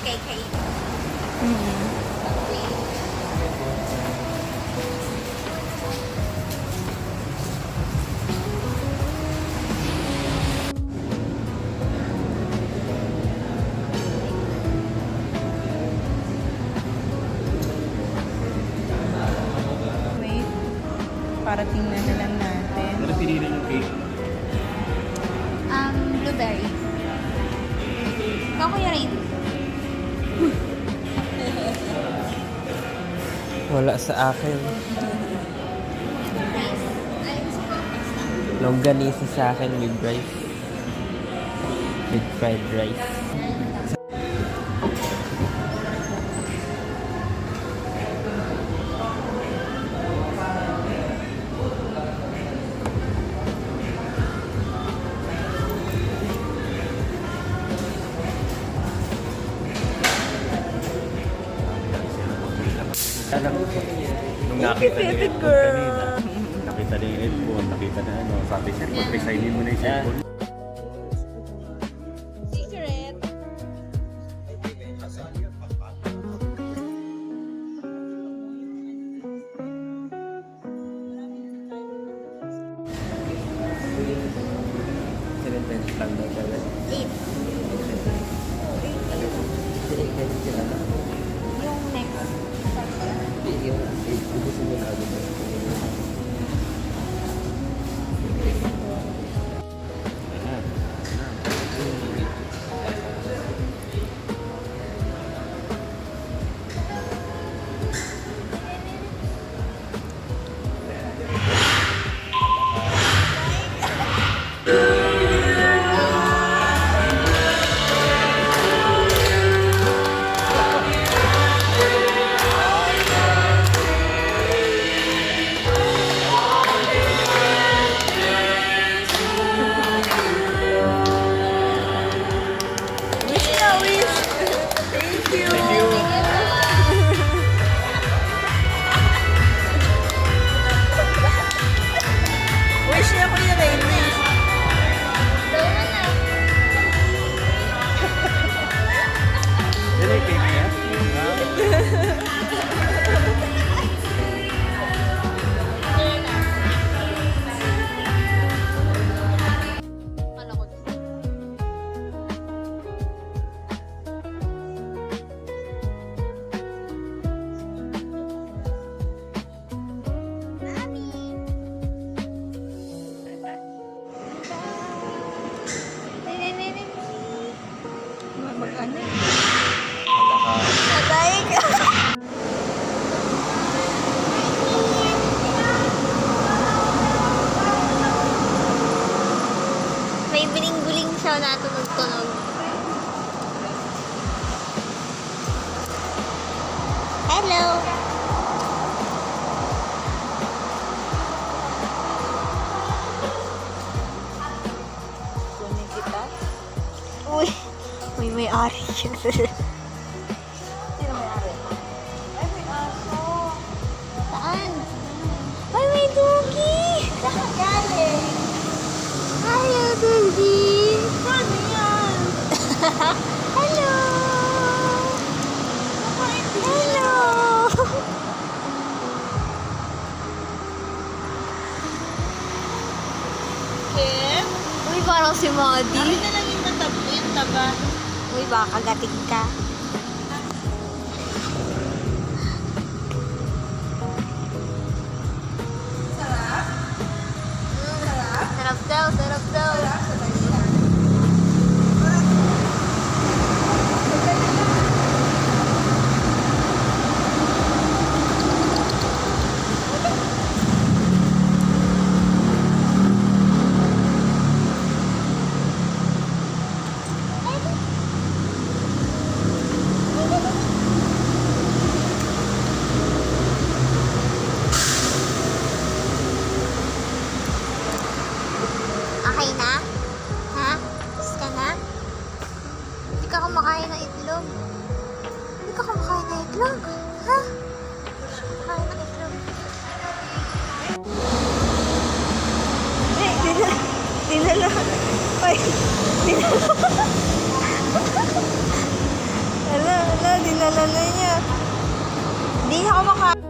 kay Kay. Wait. Para tingnan na lang natin. Ano pinili yung cake? Blueberry. Ikaw, Kuya Rain. Wala sa akin. Rice. Ayun sa pasta. Longganisa sa akin with rice. With fried rice. Alam mo, nung nakita niya yung headphone kanina, nakita niya yung headphone, nakita na ano, sabi siya, pag-resignin mo na yung cellphone. Secret. $7 lang daw pala. 8. Yung next. Ubusin mo na agad. Wish na wish. Thank you. Wish niya, Kuya Rain. Wish. Dawan na. Yan yung cake niya? Kala ko. Mag-ano? Patay ka. May biling-biling siya na tunog-tunog. Hello! Kunin kita. Uy! May-ari yun. Sino may-ari? Ay, may aso. Saan? Ay, may dugi! Saan galing? Hello, dugi! Paano yan? Hello! Hello! Kim? Uy, parang si Madi. Akin na lang yung matabit, taba. Uy, baka kagating ka. Sarap daw, sarap daw. Okay na? Ha? Gusto ka na? Hindi ka kumakain ng itlog. Hindi ka kumakain ng itlog. Ha? Kumakain ng itlog. Dinala. Ay, dinala. Hello. Dinala na niya. Hindi niya ako makain.